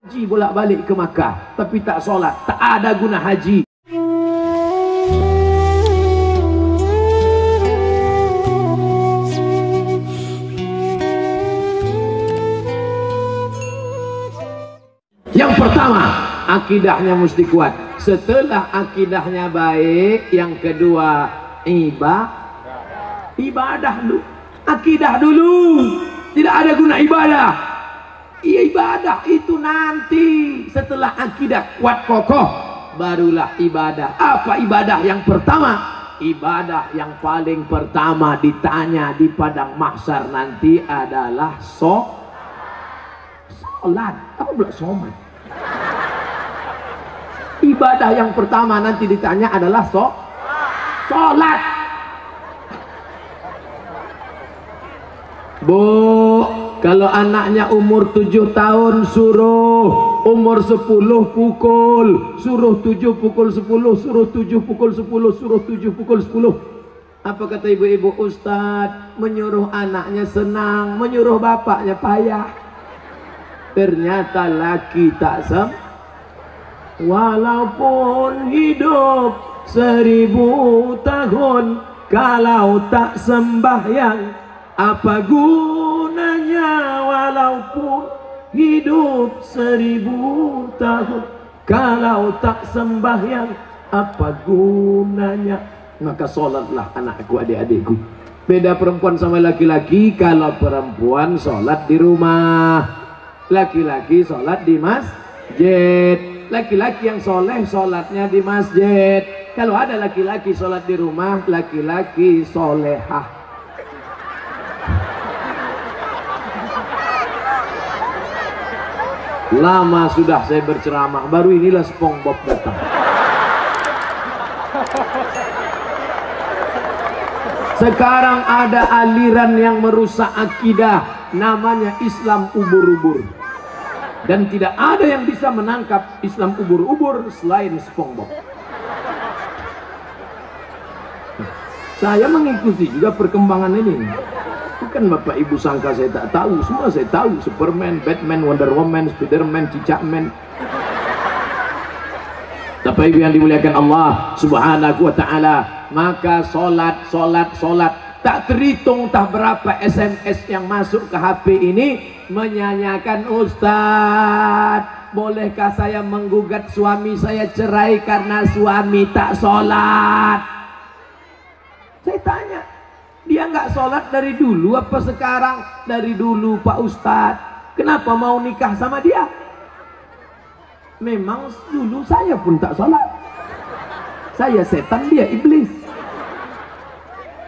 Haji bolak-balik ke Makkah tapi tak solat, tak ada guna haji. Yang pertama, akidahnya mesti kuat. Setelah akidahnya baik, yang kedua ibadah dulu. Akidah dulu. Tidak ada guna ibadah. Ibadah itu nanti setelah akidah kuat kokoh, barulah ibadah. Apa ibadah yang pertama? Ibadah yang paling pertama ditanya di padang mahsyar nanti adalah sholat. Apa pula somat? Ibadah yang pertama nanti ditanya adalah sholat. Bu, kalau anaknya umur 7 tahun suruh, umur 10 pukul, suruh 7 pukul 10, suruh 7 pukul 10, suruh 7 pukul 10. Apa kata ibu-ibu? Ustadz, menyuruh anaknya senang, menyuruh bapaknya payah. Ternyata laki tak walaupun hidup 1000 tahun, kalau tak sembahyang apa gunanya? Walaupun hidup 1000 tahun, kalau tak sembahyang apa gunanya? Maka sholatlah anakku, adik-adikku. Beda perempuan sama laki-laki. Kalau perempuan sholat di rumah, laki-laki sholat di masjid. Laki-laki yang soleh sholatnya di masjid. Kalau ada laki-laki sholat di rumah, laki-laki solehah. Lama sudah saya berceramah, baru inilah SpongeBob datang. Sekarang ada aliran yang merusak akidah, namanya Islam ubur-ubur. Dan tidak ada yang bisa menangkap Islam ubur-ubur selain SpongeBob. Saya mengikuti juga perkembangan ini. Bukan Bapak Ibu sangka saya tak tahu, semua saya tahu. Superman, Batman, Wonder Woman, Spiderman, Cicakman. Bapak Ibu yang dimuliakan Allah Subhanahu wa ta'ala, maka solat. Tak terhitung tak berapa SMS yang masuk ke HP ini menyanyikan, Ustadz, bolehkah saya menggugat suami saya cerai karena suami tak sholat? Saya tanya, dia nggak sholat dari dulu apa sekarang? Dari dulu Pak Ustadz. Kenapa mau nikah sama dia? Memang dulu saya pun tak sholat. Saya setan, dia iblis.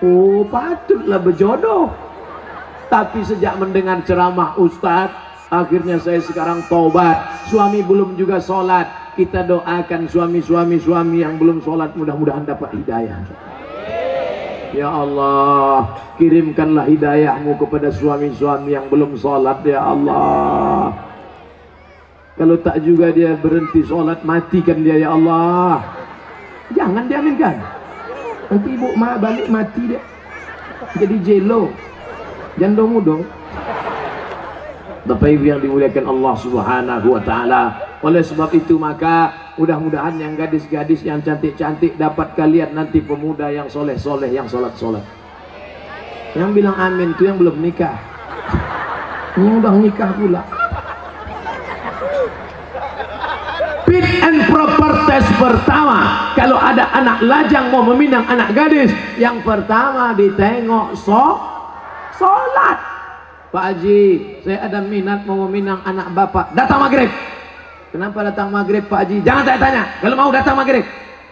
Oh, patutlah berjodoh. Tapi sejak mendengar ceramah Ustadz, akhirnya saya sekarang taubat. Suami belum juga sholat. Kita doakan suami yang belum sholat, mudah-mudahan dapat hidayah. Ya Allah, kirimkanlah hidayahmu kepada suami-suami yang belum sholat, ya Allah. Kalau tak juga dia berhenti sholat, matikan dia, ya Allah. Jangan diaminkan. Nanti ibu balik mati dia. Jadi jelo. Jandong dong. Bapak Ibu yang dimuliakan Allah Subhanahu wa ta'ala. Oleh sebab itu maka mudah-mudahan yang gadis-gadis yang cantik-cantik dapat kalian nanti pemuda yang soleh-soleh, yang sholat-sholat. Yang bilang amin itu yang belum nikah. Yang udah nikah pula. Fit and proper test pertama. Kalau ada anak lajang mau meminang anak gadis, yang pertama ditengok sholat. Pak Haji, saya ada minat mau meminang anak bapak. Datang maghrib. Kenapa datang maghrib Pak Haji? Jangan saya tanya. Kalau mau datang maghrib.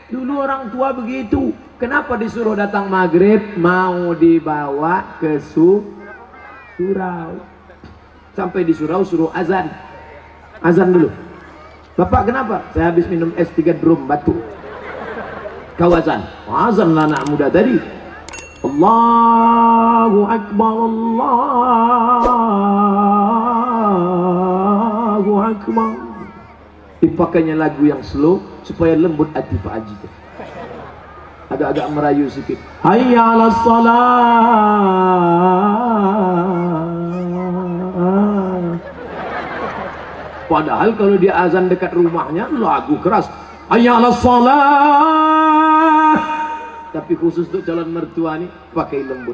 Dulu orang tua begitu. Kenapa disuruh datang maghrib? Mau dibawa ke surau. Sampai di surau suruh azan. Azan dulu. Bapak kenapa? Saya habis minum es 3 drum batuk. Kau azan. Azan lah anak muda tadi. Allahu Akbar, Allahu Akbar. Dipakainya lagu yang slow supaya lembut hati Pak Haji. Agak-agak merayu sedikit. Hayya 'alas shalah. Padahal kalau dia azan dekat rumahnya lagu keras, hayya 'alas shalah. Tapi khusus untuk calon mertua nih pakai lembut.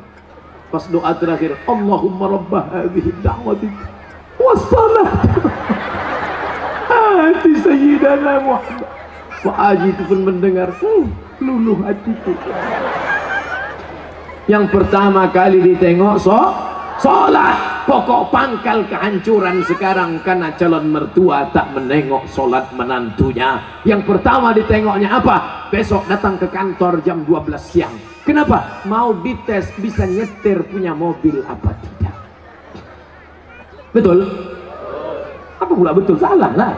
Pas doa terakhir, Allahumma rabbah hadhihi da'wati wassalat hati Sayyidana Muhammad. Pak Haji itu pun mendengar, luluh hatiku. Yang pertama kali ditengok sholat. Pokok pangkal kehancuran sekarang karena calon mertua tak menengok sholat menantunya. Yang pertama ditengoknya apa? Besok datang ke kantor jam 12 siang. Kenapa? Mau dites bisa nyetir punya mobil apa tidak. Betul? Apa pula betul? Salah lah.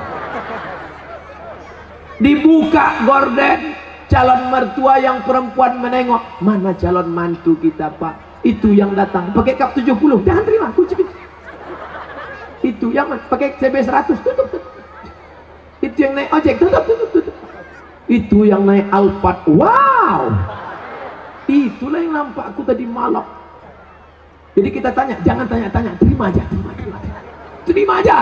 Dibuka gorden, calon mertua yang perempuan menengok, mana calon mantu kita Pak? Itu yang datang pakai kap 70, jangan terima kunci. Itu yang pakai CB 100, tutup. Itu yang naik ojek, tutup. Itu yang naik Alphard, wow. Itulah yang nampak aku tadi malam. Jadi kita tanya, jangan tanya-tanya, terima aja.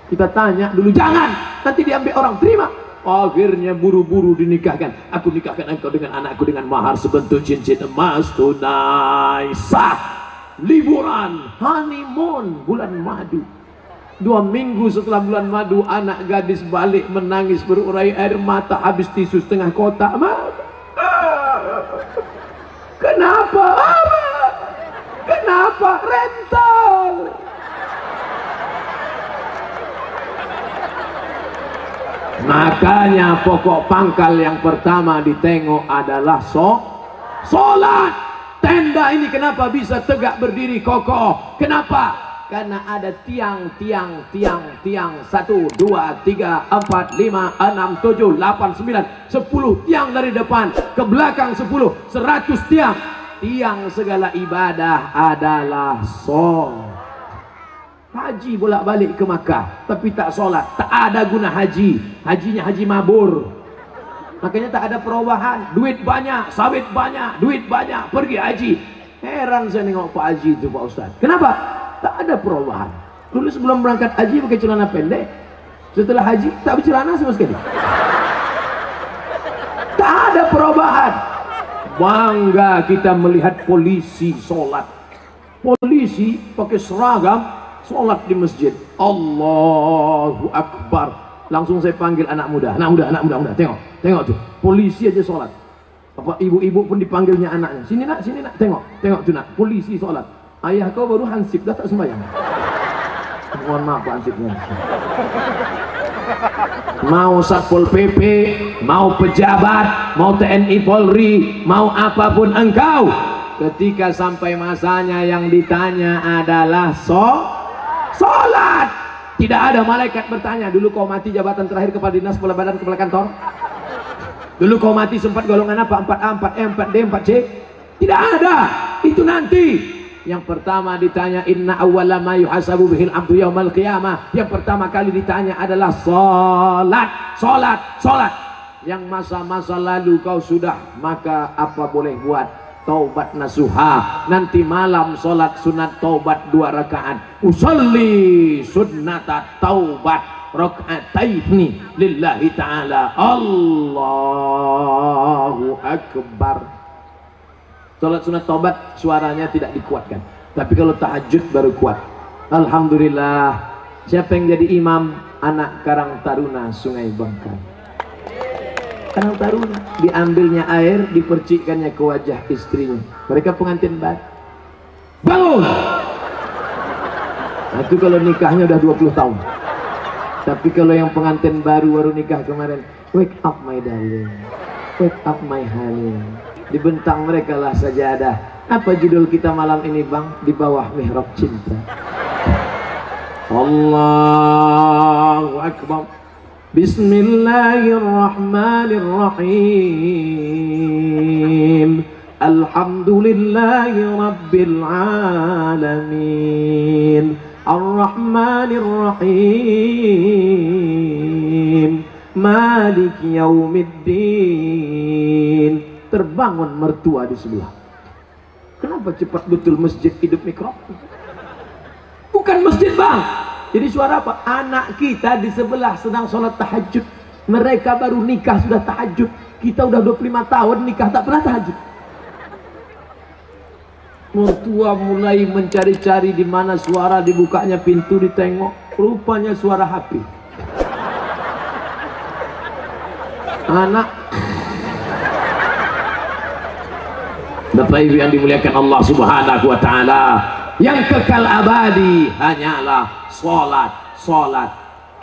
Kita tanya dulu, jangan, nanti diambil orang, terima. Akhirnya buru-buru dinikahkan. Aku nikahkan engkau dengan anakku dengan mahar sebentuk cincin emas tunai sah. Liburan honeymoon bulan madu. 2 minggu setelah bulan madu, anak gadis balik menangis berurai air mata, habis tisu setengah kotak. Kenapa? Kenapa? Rental. Makanya pokok pangkal yang pertama ditengok adalah sholat. Tenda ini kenapa bisa tegak berdiri kokoh? Kenapa? Karena ada tiang 1, 2, 3, 4, 5, 6, 7, 8, 9, 10 tiang dari depan ke belakang 10, 100 tiang. Tiang segala ibadah adalah sholat. Haji bolak-balik ke Makkah tapi tak sholat, tak ada guna haji. Hajinya haji mabur. Makanya tak ada perubahan. Duit banyak, sawit banyak, duit banyak, pergi haji. Heran saya nengok Pak Haji itu Pak Ustaz. Kenapa? Tak ada perubahan. Dulu sebelum berangkat haji pakai celana pendek, setelah haji tak bercelana sama sekali. Tak ada perubahan. Bangga kita melihat polisi sholat. Polisi pakai seragam sholat di masjid. Allahu Akbar. Langsung saya panggil anak muda. Tengok tuh, polisi aja sholat. Apa ibu-ibu pun dipanggilnya anaknya. Sini nak, tengok tuh nak, polisi sholat. Ayah kau baru hansip, dah tak sembahyang. Mohon maaf Pak hansipnya. Mau Satpol PP, mau pejabat, mau TNI Polri, mau apapun engkau, ketika sampai masanya yang ditanya adalah sholat. Tidak ada malaikat bertanya, dulu kau mati jabatan terakhir kepala dinas, kepala badan, kepala kantor? Dulu kau mati sempat golongan apa? 4A, 4E, 4D, 4C? Tidak ada. Itu nanti. Yang pertama ditanya, inna awwala ma yuhasabu bihil abdu yaumal qiyamah. Yang pertama kali ditanya adalah sholat. Yang masa-masa lalu kau sudah, maka apa boleh buat? Taubat nasuha. Nanti malam sholat sunat taubat 2 rakaat. Usolli sunnata taubat raka'ataini lillahi ta'ala. Allahu Akbar. Sholat sunat taubat suaranya tidak dikuatkan, tapi kalau tahajud baru kuat. Alhamdulillah. Siapa yang jadi imam? Anak Karang Taruna Sungai Bangkai. Karang Taruna, diambilnya air, dipercikkannya ke wajah istrinya. Mereka pengantin baru. Bangun! Nah, itu kalau nikahnya udah 20 tahun. Tapi kalau yang pengantin baru nikah kemarin, wake up my darling, wake up my honey. Dibentang mereka lah sajadah. Apa judul kita malam ini bang? Di bawah mihrab cinta. Allahu Akbar. Bismillahirrahmanirrahim. Alhamdulillahi rabbil alamin. Ar-Rahmanir-Rahim. Malik yaumiddin. Terbangun mertua di sebelah. Kenapa cepat betul masjid hidup mikrofon? Bukan masjid bang, Jadi suara apa? Anak kita di sebelah sedang sholat tahajud. Mereka baru nikah sudah tahajud. Kita udah 25 tahun nikah tak pernah tahajud. Mertua mulai mencari-cari di mana suara, dibukanya pintu, ditengok, rupanya suara HP. Anak Bapak Ibu yang dimuliakan Allah Subhanahu wa taala, yang kekal abadi hanyalah sholat.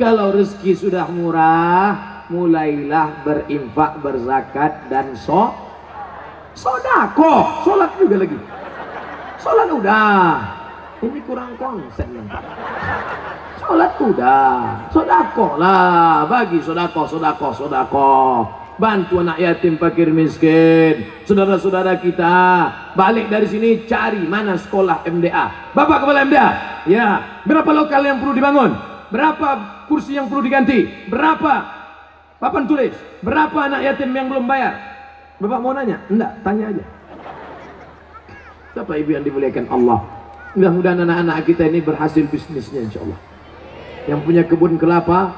Kalau rezeki sudah murah, mulailah berinfak, berzakat, dan sodako. Sholat juga lagi. Sholat udah, ini kurang konsen. Sholat udah, sodako lah, bagi sodako. Bantu anak yatim, fakir, miskin. Saudara-saudara kita balik dari sini cari mana sekolah MDA. Bapak kepala MDA, ya, berapa lokal yang perlu dibangun, berapa kursi yang perlu diganti, berapa papan tulis, berapa anak yatim yang belum bayar. Bapak mau nanya? Enggak, tanya aja. Bapak Ibu yang dimuliakan Allah, mudah-mudahan anak-anak kita ini berhasil bisnisnya insya Allah. Yang punya kebun kelapa,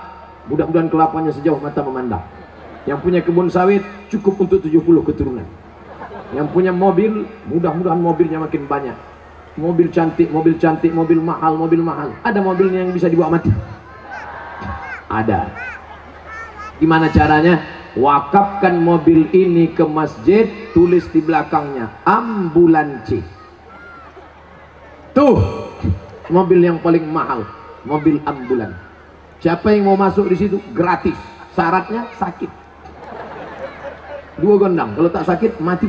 mudah-mudahan kelapanya sejauh mata memandang. Yang punya kebun sawit cukup untuk 70 keturunan. Yang punya mobil, mudah-mudahan mobilnya makin banyak. Mobil cantik, mobil mahal. Ada mobilnya yang bisa dibawa mati? Ada. Gimana caranya? Wakafkan mobil ini ke masjid, tulis di belakangnya ambulansi. Tuh, mobil yang paling mahal, mobil ambulan. Siapa yang mau masuk di situ? Gratis. Syaratnya sakit. 2 gondang, kalau tak sakit mati.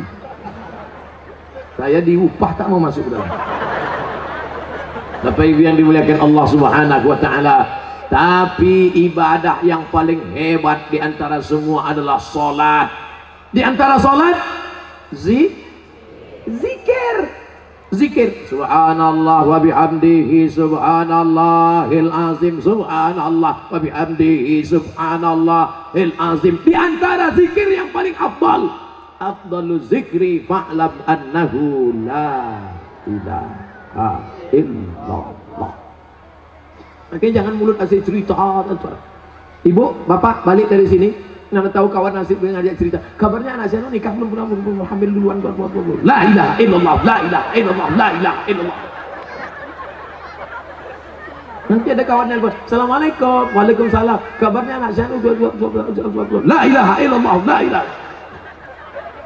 Saya diupah tak mau masuk ke dalam. Bapak Ibu yang dimuliakan Allah Subhanahu wa taala, tapi ibadah yang paling hebat di antara semua adalah salat. Di antara salat zikir. Subhanallah wa bihamdihi subhanallahil azim, subhanallah wa bihamdihi subhanallahil azim. Di antara zikir yang paling afdalu zikri fa'lam annahu la ilaha illallah. Makanya jangan mulut asik cerita. Ibu, bapak balik dari sini, nana tahu kawan nasib dengan ngajak cerita. Kabarnya anak saya nikah belum hamil duluan. La ilaha illallah, la ilaha illallah, la ilaha illallah. Nanti ada kawan yang bilang, assalamualaikum, waalaikumsalam. Kabarnya anak saya la ilaha illallah, la ilaha.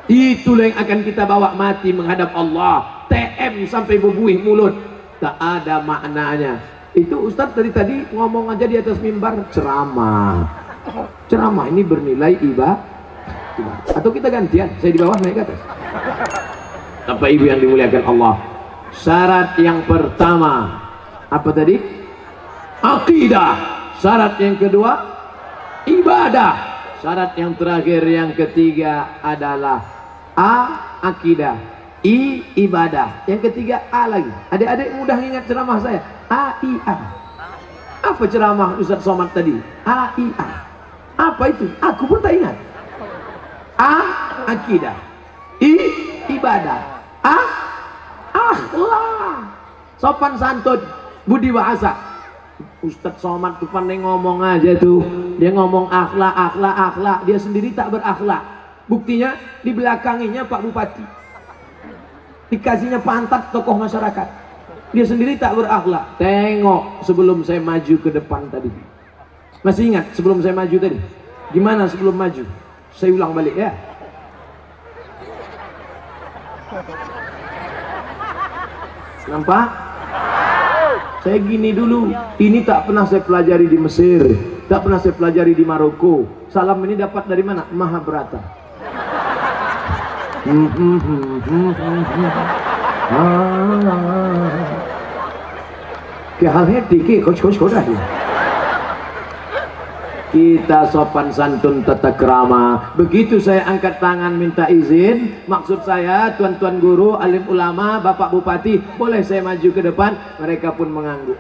Itulah yang akan kita bawa mati menghadap Allah. TM sampai berbuih mulut, tak ada maknanya. Itu Ustadz dari tadi ngomong aja di atas mimbar, ceramah ini bernilai ibadah. Atau kita gantian, saya di bawah naik ke atas. Bapak Ibu yang dimuliakan Allah, syarat yang pertama apa tadi? Akidah. Syarat yang kedua ibadah. Syarat yang terakhir yang ketiga adalah akidah, ibadah. Yang ketiga A lagi. Adik-adik mudah ingat ceramah saya. A. Apa ceramah Ustaz Somad tadi? A. Apa itu? Aku pun tak ingat. Akidah, ibadah, akhlak, sopan santun, budi bahasa. Ustaz Somad tuh pandai ngomong aja tuh. Dia ngomong akhlak. Dia sendiri tak berakhlak. Buktinya di belakanginya Pak Bupati, dikasihnya pantat tokoh masyarakat. Dia sendiri tak berakhlak. Tengok sebelum saya maju ke depan tadi. Masih ingat sebelum saya maju tadi? Gimana sebelum maju? Saya ulang balik ya. Nampak? Saya gini dulu. Ini tak pernah saya pelajari di Mesir, tak pernah saya pelajari di Maroko. Salam ini dapat dari mana? Mahabharata. Kita sopan santun tata krama. Begitu saya angkat tangan minta izin, maksud saya tuan-tuan guru, alim ulama, bapak bupati, boleh saya maju ke depan? Mereka pun mengangguk.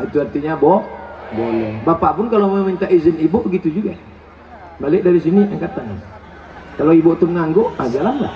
Itu artinya boleh. Bapak pun kalau mau minta izin ibu begitu juga. Balik dari sini angkat tangan. Kalau ibu tuh mengangguk, jalan lah.